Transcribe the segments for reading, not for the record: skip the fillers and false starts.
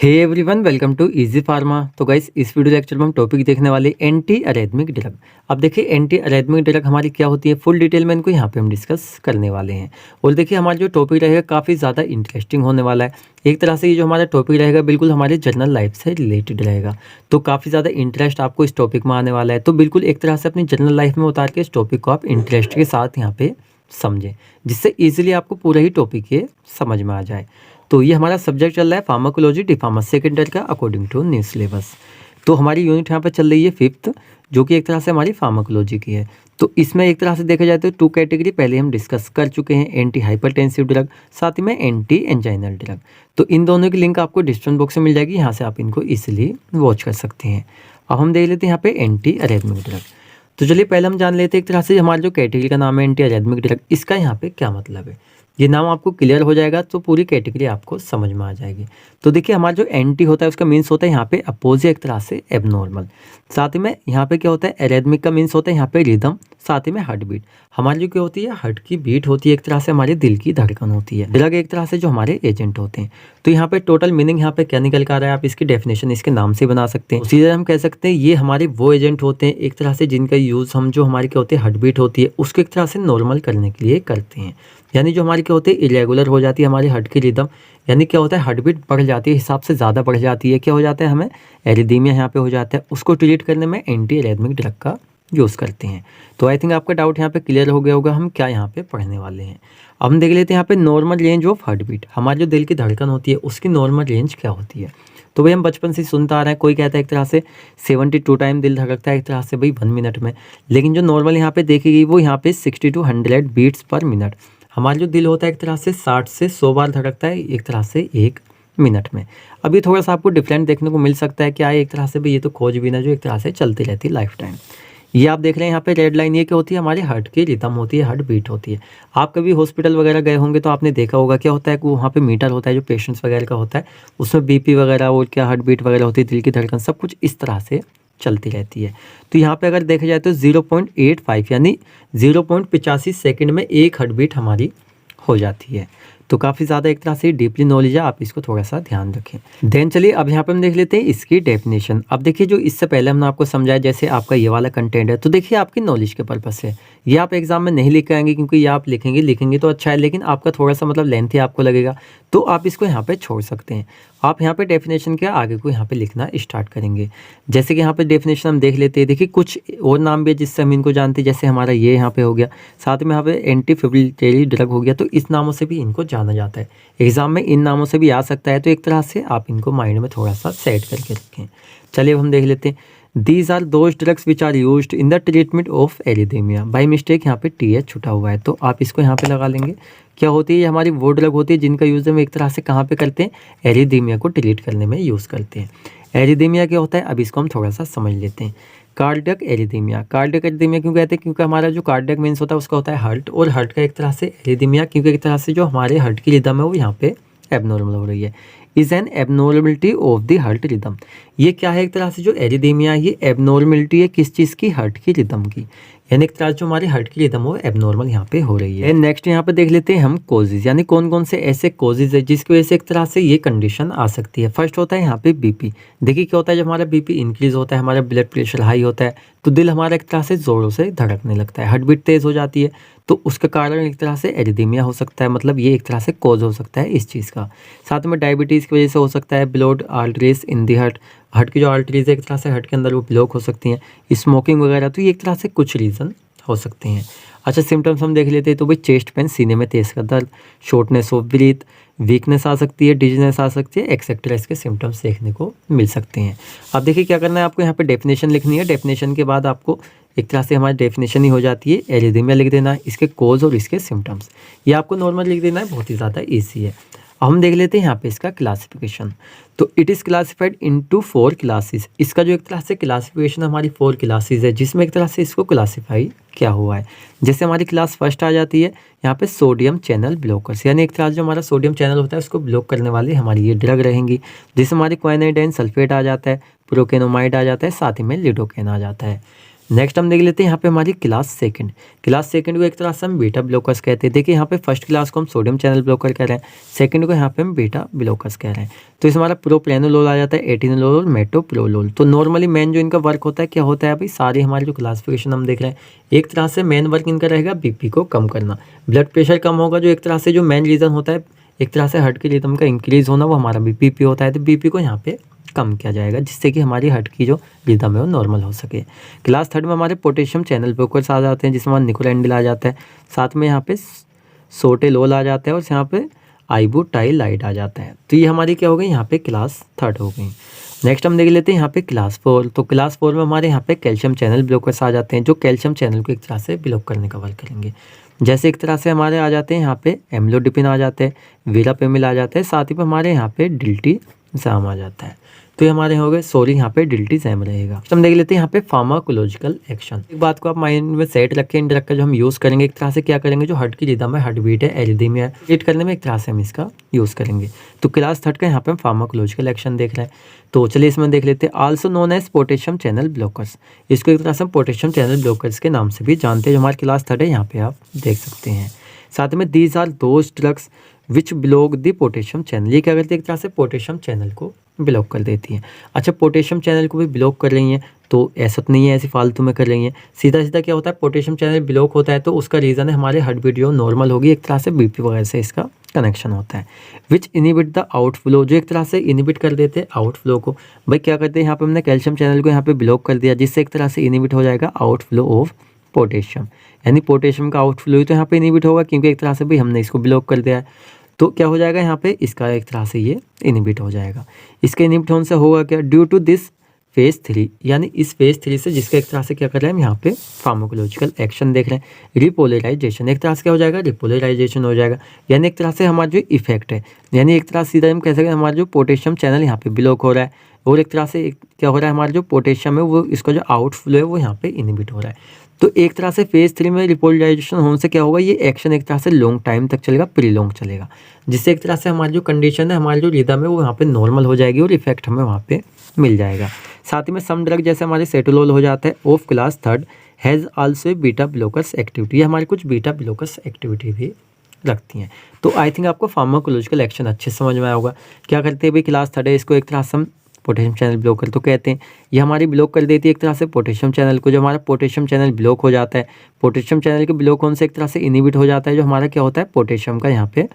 Hey everyone, welcome to Easy Pharma. तो guys, इस video lecture में हम टॉपिक देखने वाले एंटी अरेथमिक ड्रग। अब देखिए, एंटी अरेथमिक ड्रग हमारी क्या होती है, फुल डिटेल में इनको यहाँ पे हम डिस्कस करने वाले हैं। और देखिए, हमारा जो टॉपिक रहेगा काफ़ी ज़्यादा इंटरेस्टिंग होने वाला है। एक तरह से ये जो हमारा टॉपिक रहेगा बिल्कुल हमारे जनरल लाइफ से रिलेटेड रहेगा। तो काफ़ी ज़्यादा इंटरेस्ट आपको इस टॉपिक में आने वाला है। तो बिल्कुल एक तरह से अपनी जनरल लाइफ में उतार के इस टॉपिक को आप इंटरेस्ट के साथ यहाँ पे समझें, जिससे ईजिली आपको पूरा ही टॉपिक ये समझ में आ जाए। तो ये हमारा सब्जेक्ट चल रहा है फार्माकोलॉजी डिफार्मा सेकेंड ईयर का अकॉर्डिंग टू न्यू सिलेबस। तो हमारी यूनिट यहाँ पे चल रही है 5th, जो कि एक तरह से हमारी फार्माकोलॉजी की है। तो इसमें एक तरह से देखा जाए तो 2 कैटेगरी पहले हम डिस्कस कर चुके हैं, एंटी हाइपरटेंसिव ड्रग, साथ ही में एंटी एंजाइनल ड्रग। तो इन दोनों की लिंक आपको डिस्क्रिप्शन बॉक्स में मिल जाएगी, यहाँ से आप इनको ईजिली वॉच कर सकते हैं। अब हम देख लेते हैं यहाँ पे एंटी अरेथमिक ड्रग। तो चलिए पहले हम जान लेते हैं एक तरह से हमारा जो कैटेगरी का नाम है एंटी अरेथमिक ड्रग, इसका यहाँ पे क्या मतलब है। ये नाम आपको क्लियर हो जाएगा तो पूरी कैटेगरी आपको समझ में आ जाएगी। तो देखिए, हमारा जो एंटी होता है उसका मीन्स होता है यहाँ पे अपोजिट, एक तरह से एबनॉर्मल। साथ ही में यहाँ पे क्या होता है, एरेथमिक का मीन्स होता है यहाँ पे रिदम, साथ ही में हार्ट बीट। हमारी जो क्या होती है, हार्ट की बीट होती है, एक तरह से हमारे दिल की धड़कन होती है। ड्रग एक तरह से जो हमारे एजेंट होते हैं। तो यहाँ पे टोटल मीनिंग यहाँ पे क्या निकल कर आ रहा है, आप इसकी डेफिनेशन इसके नाम से बना सकते हैं। सीधे हम कह सकते हैं ये हमारे वो एजेंट होते हैं एक तरह से जिनका यूज़ हम जो हमारी क्या होती है हार्ट बीट होती है उसको एक तरह से नॉर्मल करने के लिए करते हैं। यानी जो हमारी क्या होती है इरेगुलर हो जाती है हमारी हार्ट की रिदम, यानी क्या होता है हार्ट बीट बढ़ जाती है, हिसाब से ज़्यादा बढ़ जाती है, क्या हो जाता है हमें एरिथमिया यहाँ पे हो जाता है। उसको ट्रीट करने में एंटी अरेथमिक ड्रग का यूज़ करते हैं। तो आई थिंक आपका डाउट यहाँ पे क्लियर हो गया होगा हम क्या यहाँ पे पढ़ने वाले हैं। अब हम देख लेते हैं यहाँ पे normal range of heart beat, हमारी जो दिल की धड़कन होती है उसकी नॉर्मल रेंज क्या होती है। तो भाई हम बचपन से सुनता आ रहे हैं, कोई कहता है एक तरह से 72 टाइम दिल धड़कता है एक तरह से भाई 1 मिनट में, लेकिन जो नॉर्मल यहाँ पे देखी गई वो यहाँ पे 60 to 100 बीट्स पर मिनट। हमारा जो दिल होता है एक तरह से 60 से 100 बार धड़कता है एक तरह से 1 मिनट में। अभी थोड़ा सा आपको डिफरेंट देखने को मिल सकता है, क्या है एक तरह से भाई ये तो खोजबीन है जो एक तरह से चलती रहती है लाइफ टाइम। ये आप देख रहे हैं यहाँ पे रेड लाइन, ये क्या होती है हमारे हार्ट की रिदम होती है, हार्ट बीट होती है। आप कभी हॉस्पिटल वगैरह गए होंगे तो आपने देखा होगा क्या होता है कि वहाँ पे मीटर होता है जो पेशेंट्स वगैरह का होता है, उसमें बीपी वगैरह और क्या हार्ट बीट वगैरह होती है, दिल की धड़कन सब कुछ इस तरह से चलती रहती है। तो यहाँ पे अगर देखा जाए तो 0.85 यानी 0.85 सेकंड में एक हार्ट बीट हमारी हो जाती है। तो काफ़ी ज़्यादा एक तरह से डीपली नॉलेज है, आप इसको थोड़ा सा ध्यान रखें। देन चलिए अब यहाँ पे हम देख लेते हैं इसकी डेफिनेशन। अब देखिए, जो इससे पहले हमने आपको समझाया जैसे आपका ये वाला कंटेंट है, तो देखिए आपकी नॉलेज के पर्पस से ये आप एग्जाम में नहीं लिख के आएंगे, क्योंकि ये आप लिखेंगे तो अच्छा है, लेकिन आपका थोड़ा सा मतलब लेंथी आपको लगेगा, तो आप इसको यहाँ पे छोड़ सकते हैं। आप यहाँ पे डेफिनेशन के आगे को यहाँ पे लिखना स्टार्ट करेंगे। जैसे कि यहाँ पे डेफिनेशन हम देख लेते हैं, देखिए कुछ और नाम भी है जिससे हम इनको जानते हैं, जैसे हमारा ये यहाँ पे हो गया, साथ में यहाँ पे एंटी फिब्रिलेटरी ड्रग हो गया, तो इस नामों से भी इनको जाना जाता है। एग्जाम में इन नामों से भी आ सकता है, तो एक तरह से आप इनको माइंड में थोड़ा सा सेट करके रखें। चलिए अब हम देख लेते हैं, these are those drugs which are used in the treatment of arrhythmia. By mistake यहाँ पे TH छुटा हुआ है, तो आप इसको यहाँ पे लगा लेंगे। क्या होती है, ये हमारी वो ड्रग होती है जिनका यूज़ हम एक तरह से कहाँ पे करते हैं, एरिथमिया को ट्रीट करने में यूज़ करते हैं। एरिथमिया क्या होता है, अब इसको हम थोड़ा सा समझ लेते हैं। कार्डियक एरिथमिया, कार्डियक एरिथमिया क्यों कहते हैं, क्योंकि हमारा जो कार्डियक मीन्स होता है उसका होता है हार्ट, और हार्ट का एक तरह से एरिथमिया, क्योंकि एक तरह से जो हमारे हार्ट की रिदम है वो यहाँ पे एबनॉर्मल हो रही है। Is an abnormality of the heart rhythm. ये क्या है, एक तरह से जो एरिथमिया ये एबनॉर्मलिटी है किस चीज़ की, हार्ट की रिदम की, यानी एक तरह जो हमारे हार्ट की रिदम वो एबनॉर्मल यहाँ पे हो रही है। नेक्स्ट यहाँ पे देख लेते हैं हम कोजेज, यानी कौन कौन से ऐसे कोजेज है जिसकी वजह से एक तरह से ये कंडीशन आ सकती है। फर्स्ट होता है यहाँ पे बीपी। देखिए क्या होता है, जब हमारा बीपी इंक्रीज होता है, हमारा ब्लड प्रेशर हाई होता है, तो दिल हमारा एक तरह से जोरों से धड़कने लगता है, हार्ट बीट तेज हो जाती है, तो उसके कारण एक तरह से एरिथमिया हो सकता है, मतलब ये एक तरह से कॉज हो सकता है इस चीज़ का। साथ में डायबिटीज़ की वजह से हो सकता है, blocked arteries in the heart, heart की जो आर्टरीज है एक तरह से हार्ट के अंदर वो ब्लॉक हो सकती हैं, स्मोकिंग वगैरह, तो ये एक तरह से कुछ रीज़न हो सकते हैं। अच्छा, सिम्टम्स हम देख लेते हैं, तो भाई चेस्ट पेन, सीने में तेज का दर्द, शॉर्टनेस ऑफ ब्रीथ, वीकनेस आ सकती है, डिजीनेस आ सकती है, एक्सेट्रा इसके सिम्टम्स देखने को मिल सकते हैं। अब देखिए क्या करना है आपको, यहाँ पे डेफिनेशन लिखनी है। डेफिनेशन के बाद आपको एक तरह से हमारी डेफिनेशन ही हो जाती है, एरिथमिया लिख देना है, इसके कोज और इसके सिम्टम्स, ये आपको नॉर्मल लिख देना है, बहुत ही ज़्यादा ईजी है। अब हम देख लेते हैं यहाँ पे इसका क्लासिफिकेशन। तो it is classified into 4 classes. इसका जो एक तरह से क्लासिफिकेशन हमारी 4 क्लासेस है, जिसमें एक तरह से इसको क्लासीफाई किया हुआ है। जैसे हमारी क्लास फर्स्ट आ जाती है यहाँ पे सोडियम चैनल ब्लॉकर्स, यानी एक तरह जो हमारा सोडियम चैनल होता है उसको ब्लॉक करने वाली हमारी ये ड्रग रहेंगी। जैसे हमारी क्वाइनाइडाइन सल्फेट आ जाता है, प्रोकेनोमाइड आ जाता है, साथ ही में लिडोकेन आ जाता है। नेक्स्ट हम देख लेते हैं यहाँ पे हमारी क्लास सेकंड। क्लास सेकंड को एक तरह से हम बीटा ब्लॉकर्स कहते हैं। देखिए यहाँ पे फर्स्ट क्लास को हम सोडियम चैनल ब्लॉकर कह रहे हैं, सेकंड को यहाँ पे हम बीटा ब्लॉकर्स कह रहे हैं। तो इस हमारा प्रोप्रेनोलोल आ जाता है, एटिनोलोल और मेटोप्रोलोल। तो नॉर्मली मेन जो इनका वर्क होता है क्या होता है, अभी सारी हमारी जो क्लासिफिकेशन हम देख रहे हैं, एक तरह से मेन वर्क इनका रहेगा बीपी को कम करना, ब्लड प्रेशर कम होगा, जो एक तरह से जो मेन रीज़न होता है एक तरह से हार्ट की रिदम का इंक्रीज होना, वो हमारा बीपी होता है। तो बीपी को यहाँ पे कम किया जाएगा जिससे कि हमारी हार्ट की जो रिदम है वो नॉर्मल हो सके। क्लास थर्ड में हमारे पोटेशियम चैनल ब्लॉकर्स आ जाते हैं, जिसमें हमारा निकोलेंडिल आ जाता है, साथ में यहाँ पे सोटेलोल आ जाता है और यहाँ पे आइबुटाइलाइड आ जाता है। तो ये हमारी क्या हो गई, यहाँ पे क्लास थर्ड हो गई। नेक्स्ट हम देख लेते हैं यहाँ पे क्लास फोर। तो क्लास फोर में हमारे यहाँ पे कैल्शियम चैनल ब्लॉकर्स आ जाते हैं, जो कैल्शियम चैनल को एक तरह से ब्लॉक करने का वर्क करेंगे। जैसे एक तरह से हमारे आ जाते हैं यहाँ पे एम्लोडिपिन आ जाते हैं, वीरापेमिल आ जाते हैं, साथ ही पे हमारे यहाँ पे डिल्टीज़ैम आ जाता है। तो ये हमारे हो गए, सॉरी यहाँ पे डिल्टीज़ैम रहेगा। तो हम देख लेते हैं यहाँ पे फार्माकोलॉजिकल एक्शन। एक बात को आप माइंड में सेट रखें, इन ड्रग का जो हम यूज़ करेंगे एक तरह से क्या करेंगे, जो हार्ट की रिदम है, हार्ट बीट है, एरिथमिया है, ट्रीट करने में एक तरह से हम इसका यूज़ करेंगे। तो क्लास थर्ड का यहाँ पे हम फार्माकोलॉजिकल एक्शन देख रहे हैं। तो चलिए इसमें देख लेते हैं, also known as potassium channel blockers. इसको एक तरह से हम पोटेशियम चैनल ब्लॉकर्स के नाम से भी जानते हैं, जो हमारे क्लास थर्ड है यहाँ पे आप देख सकते हैं। साथ में these are those drugs which block the potassium channel. ये क्या करती है, एक तरह से पोटेशियम चैनल को ब्लॉक कर देती है। अच्छा, पोटेशियम चैनल को भी ब्लॉक कर रही हैं, तो ऐसा तो नहीं है ऐसी फालतू में कर रही हैं, सीधा सीधा क्या होता है, पोटेशियम चैनल ब्लॉक होता है तो उसका रीज़न है हमारे हार्ट बीट जो नॉर्मल होगी, एक तरह से बीपी वगैरह से इसका कनेक्शन होता है। विच इनिबिट द आउटफ्लो, जो एक तरह से इनिबिट कर देते हैं आउटफ्लो को। भाई क्या करते हैं, यहाँ पे हमने कैल्शियम चैनल को यहाँ पे ब्लॉक कर दिया, जिससे एक तरह से इनिबिट हो जाएगा आउटफ्लो ऑफ पोटेशियम, यानी पोटेशियम का आउटफ्लो ही तो यहाँ पे इनिबिट होगा, क्योंकि एक तरह से भाई हमने इसको ब्लॉक कर दिया है। तो क्या हो जाएगा, यहाँ पे इसका एक तरह से ये इनिबिट हो जाएगा। इसके इनिबिट होने से होगा क्या, ड्यू टू दिस फेज 3, यानी इस फेज 3 से जिसका एक तरह से क्या कर रहे हैं हम यहाँ पे फार्माकोलॉजिकल एक्शन देख रहे हैं, रिपोलराइजेशन, एक तरह से क्या हो जाएगा, रिपोलराइजेशन हो जाएगा, यानी एक तरह से हमारा जो इफेक्ट है, यानी एक तरह से सीधा हम कह सकते हैं हमारा जो पोटेशियम चैनल यहाँ पे ब्लॉक हो रहा है, और एक तरह से क्या हो रहा है, हमारा जो पोटेशियम है वो इसका जो आउटफ्लो है वो यहाँ पे इनिबिट हो रहा है। तो एक तरह से फेज 3 में रिपोलराइजेशन होने से क्या होगा, ये एक्शन एक तरह से लॉन्ग टाइम तक चलेगा, प्री लॉन्ग चलेगा, जिससे एक तरह से हमारी जो कंडीशन है, हमारी जो रिदम है वो यहाँ पे नॉर्मल हो जाएगी और इफेक्ट हमें वहाँ पे मिल जाएगा। साथ ही में सम ड्रग जैसे हमारे सेटोलोल हो जाता है of class third has also beta blockers activity, ये हमारी कुछ बीटा ब्लॉकर्स एक्टिविटी भी रखती हैं। तो आई थिंक आपको फार्माकोलॉजिकल एक्शन अच्छे से समझ में आया होगा। क्या करते हैं भाई, क्लास थर्ड है, इसको एक तरह से हम पोटेशियम चैनल ब्लॉकर तो कहते हैं, ये हमारी ब्लॉक कर देती है एक तरह से पोटेशियम चैनल को। जो हमारा पोटेशियम चैनल ब्लॉक हो जाता है, पोटेशियम चैनल के ब्लॉक होने से एक तरह से इनिबिट हो जाता है जो हमारा क्या होता है, पोटेशियम का यहाँ पे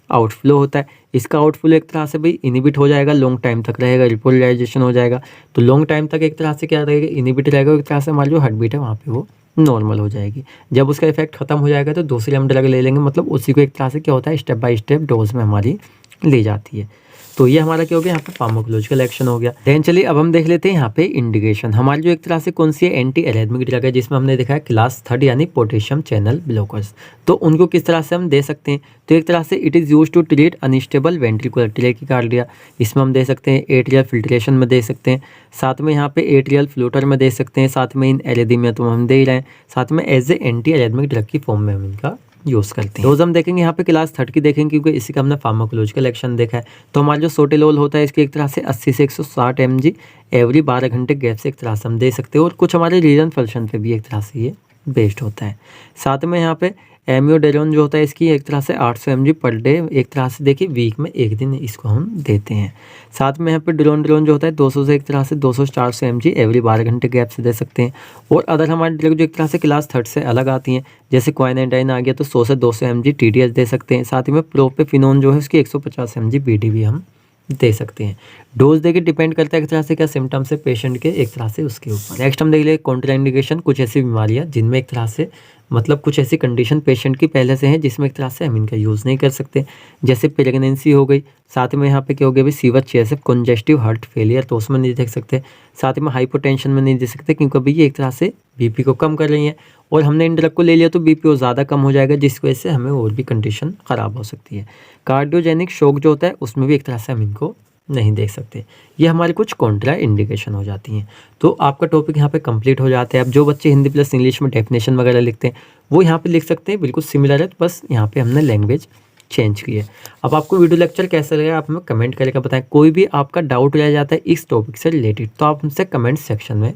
आउटफ्लो होता है। इसका आउटफ्लो एक तरह से भाई इनिबिट हो जाएगा, लॉन्ग टाइम तक रहेगा, रिपोलराइजेशन हो जाएगा। तो लॉन्ग टाइम तक एक तरह से क्या रहेगा, इनिबिट रहेगा, एक तरह से हमारी जो हार्ट बीट है वहाँ पे वो नॉर्मल हो जाएगी। जब उसका इफेक्ट खत्म हो जाएगा तो दूसरी हम ड्रग ले लेंगे, मतलब उसी को एक तरह से क्या होता है, स्टेप बाय स्टेप डोज में हमारी ली जाती है। तो ये हमारा क्या हो गया, यहाँ पे फार्माकोलॉजिकल एक्शन हो गया। देन चलिए अब हम देख लेते हैं यहाँ पे इंडिकेशन, हमारी जो एक तरह से कौन सी है, एंटी एरिथमिक ड्रग है, जिसमें हमने देखा है क्लास थर्ड यानी पोटेशियम चैनल ब्लॉकर्स। तो उनको किस तरह से हम दे सकते हैं, तो एक तरह से it is use to treat unstable ventricular tachycardia, इसमें हम दे सकते हैं, एट्रियल फिल्ट्रेशन में दे सकते हैं, साथ में यहाँ पे एट्रियल फ्लूटर में दे सकते हैं, साथ में इन एरिथमिया तो हम दे ही रहे हैं, साथ में as a anti arrhythmic drug की फॉर्म में हम इनका यूज़ करते हैं। डोज हम देखेंगे यहाँ पे क्लास थर्ड की देखेंगे, क्योंकि इसी का हमने फार्माकोलॉजिकल एक्शन देखा है। तो हमारा जो सोटेलोल होता है इसकी एक तरह से 80 से 160 mg एवरी 12 घंटे गैप से एक तरह से हम दे सकते हैं, और कुछ हमारे रीजन फंक्शन पे भी एक तरह से ये बेस्ड होता है। साथ में यहाँ पे एमियोडेरोन जो होता है इसकी एक तरह से 800 mg पर डे, एक तरह से देखिए वीक में एक दिन इसको हम देते हैं। साथ में यहाँ पे ड्रोन जो होता है 200 से एक तरह से 200-400 mg एवरी 12 घंटे गैप से दे सकते हैं। और अदर हमारी ड्रग जो एक तरह से क्लास थर्ड से अलग आती हैं, जैसे क्वाइनेटाइन आ गया तो 100 से 200 mg TDS दे सकते हैं। साथ ही में प्रोपेफिनोन जो है उसकी 150 mg BD भी हम दे सकते हैं। डोज देके डिपेंड करता है एक तरह से क्या सिम्टम्स है पेशेंट के, एक तरह से उसके ऊपर। नेक्स्ट हम देख ले कॉन्ट्राइंडिकेशन, कुछ ऐसी बीमारियां जिनमें एक तरह से मतलब कुछ ऐसी कंडीशन पेशेंट की पहले से हैं जिसमें एक तरह से हम इनका यूज़ नहीं कर सकते, जैसे प्रेगनेंसी हो गई। साथ में यहाँ पे क्या हो गया, sewer chest congestive heart failure, तो उसमें नहीं देख सकते। साथ में हाइपोटेंशन में नहीं दे सकते, क्योंकि अभी ये एक तरह से बीपी को कम कर रही हैं, और हमने इन ड्रग को ले लिया तो बीपी और ज़्यादा कम हो जाएगा, जिस वजह से हमें और भी कंडीशन ख़राब हो सकती है। कार्डियोजेनिक शॉक जो होता है उसमें भी एक तरह से हम इनको नहीं देख सकते। ये हमारी कुछ कॉन्ट्रा इंडिकेशन हो जाती हैं। तो आपका टॉपिक यहाँ पे कंप्लीट हो जाता है। अब जो बच्चे हिंदी प्लस इंग्लिश में डेफिनेशन वगैरह लिखते हैं वो यहाँ पे लिख सकते हैं, बिल्कुल सिमिलर है, तो बस यहाँ पे हमने लैंग्वेज चेंज की है। अब आपको वीडियो लेक्चर कैसा लगा आप हमें कमेंट करके बताएं। कोई भी आपका डाउट रह जाता है इस टॉपिक से रिलेटेड तो आप हमसे कमेंट सेक्शन में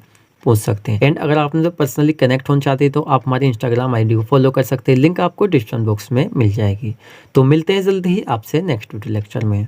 पूछ सकते हैं। एंड अगर आप हमसे पर्सनली कनेक्ट होना चाहते हैं तो आप हमारे इंस्टाग्राम आईडी को फॉलो कर सकते हैं, लिंक आपको डिस्क्रिप्शन बॉक्स में मिल जाएगी। तो मिलते हैं जल्दी ही आपसे नेक्स्ट वीडियो लेक्चर में।